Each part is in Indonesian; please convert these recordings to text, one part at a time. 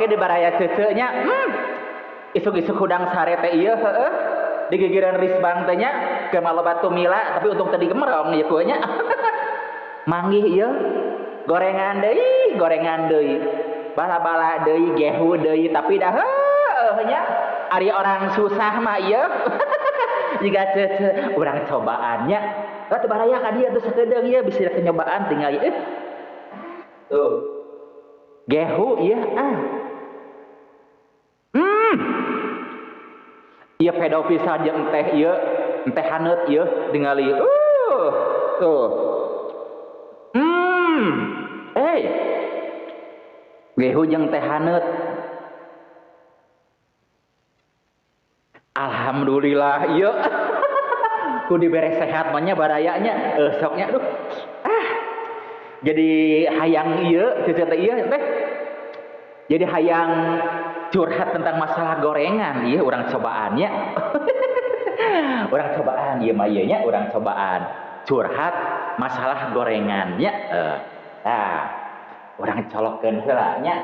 ge di baraya ceuceu nya. Isuk-isuk hudang sare teh ieu heueuh. Di gigireun risbang teh nya keur maloba tumila tapi untung teh digemerong ieu ku nya. Manggih ieu gorengan deui. Bala-bala deui, gehu deui tapi dah heueuh nya. Ari orang susah mah ieu. Jiga ceuceu urang cobaannya. Teu baraya ka dieu teh sakedeung ieu bisa kenyobaan tinggal ieu. Tuh. Gehu ieu Ieu pedo pisan jeung teh ieu, teh haneut ieu ningali. Tuh. Gehu jeung teh haneut. Alhamdulillah ieu. Ku dibere sehat mah nya barayanya. Soknya aduh. Jadi hayang ieu ceuceu teh ieu teh. Jadi hayang curhat tentang masalah gorengan ieu urang cobaannya. Urang cobaan ieu mah ieu nya urang cobaan curhat masalah gorengannya. Urang colokkeun heula nya.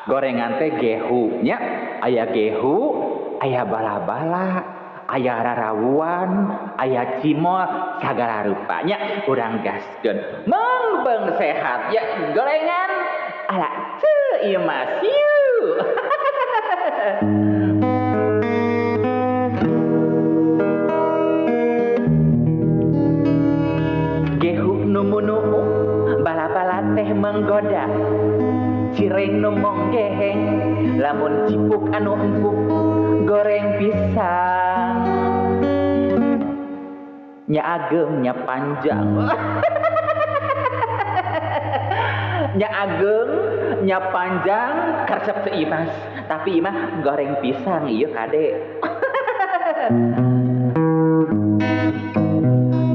Gorengan teh gehu nya. Aya gehu, aya bala-bala, aya rarawuan, aya cimol, sagala rupanya urang gaskeun. Mengbeung sehat ya gorengan. Ala ieu mah siu. Gehu numu-numu, bala-bala teh menggoda. Cireng nu monggeheng, lamun cipuk anu empuk, goreng pisang. Nya ageng nya panjang. Nya ageng nya panjang karesep teu imas, tapi imah goreng pisang ieu kade.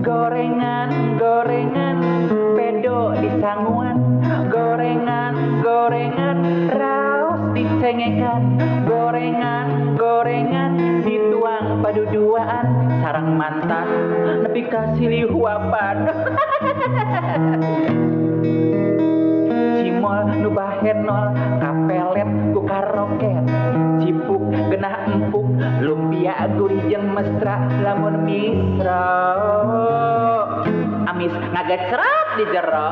Gorengan pedo disanguan, gorengan raos dicengekan, gorengan dituang paduduaan sareng mantan nepi ka silihuapan. Cimol nu bahenol kapelet ku karoket, cipuk genah empuk, lumpia gurih jeung mesra lamun misra. Amis ngagecrot di jero.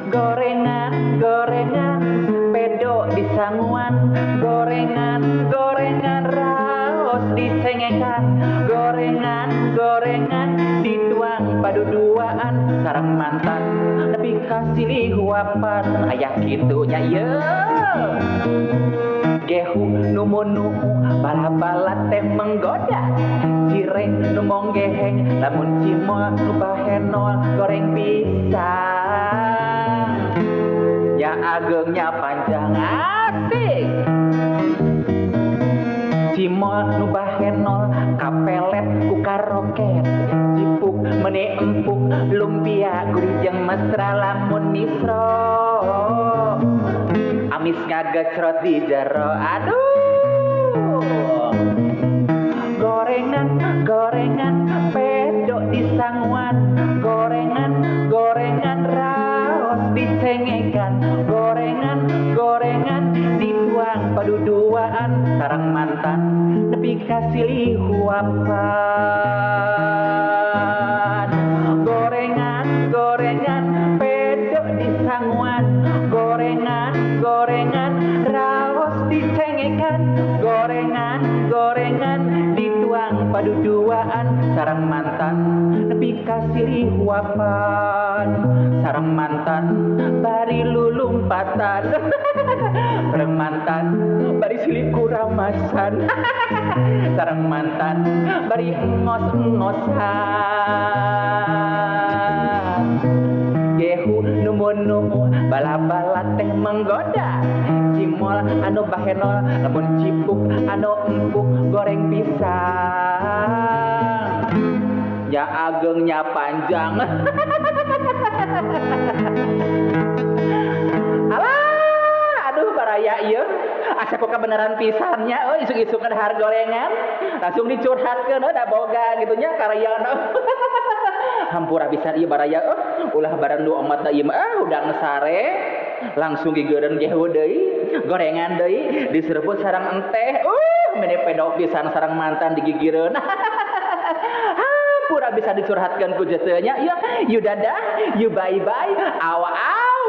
Gorengan pedo disanguan, gorengan raos dicengekan, gorengan dituang paduduaan sareng mantan nepi ka silihuapan. Aya kitu nya ieu. Gehu numu-numu, bala-bala teh menggoda. Cireng nu monggeheng, lamun cimol nu bahenol, goreng pisang. Ya agengnya panjang asik. Cimol nu bahenol, kapelet ku karoket, cipuk meuni empuk, lumpia gurih jeung mesra lamun misro. Amis ngagecrot di jero. Aduh. Gorengan pedo disanguan, gorengan raos dicengekan, gorengan dituang paduduaan sareng mantan nepi ka silihuapan. Gorengan pedo disanguan, gorengan raos dicengekan, gorengan dituang paduduaan sareng mantan nepi ka silihuapan. Sareng mantan bari lulumpatan. Sareng mantan bari silih kuramasan. Sareng mantan bari engos-engosan. Gehu numu-numu, bala-bala teh menggoda. Cimol anu bahenol, lamun cipuk anu empuk, goreng pisang. Ya agengnya panjang. Alah, aduh baraya ieu. Asa kok kebenaran pisannya, isuk-isuk ngedahar gorengan, langsung dicurhatkeun da boga gitu nya karyana. hampura bisa ieu baraya ulah barandu omat ieu mah udang sare langsung gigeureun ge deui gorengan deui diserebut sareng enteh mene pedok pisan sareng mantan digigireun hampura bisa dicurhatkeun ku jeuh teu nya ieu dadah ieu bye bye aw aw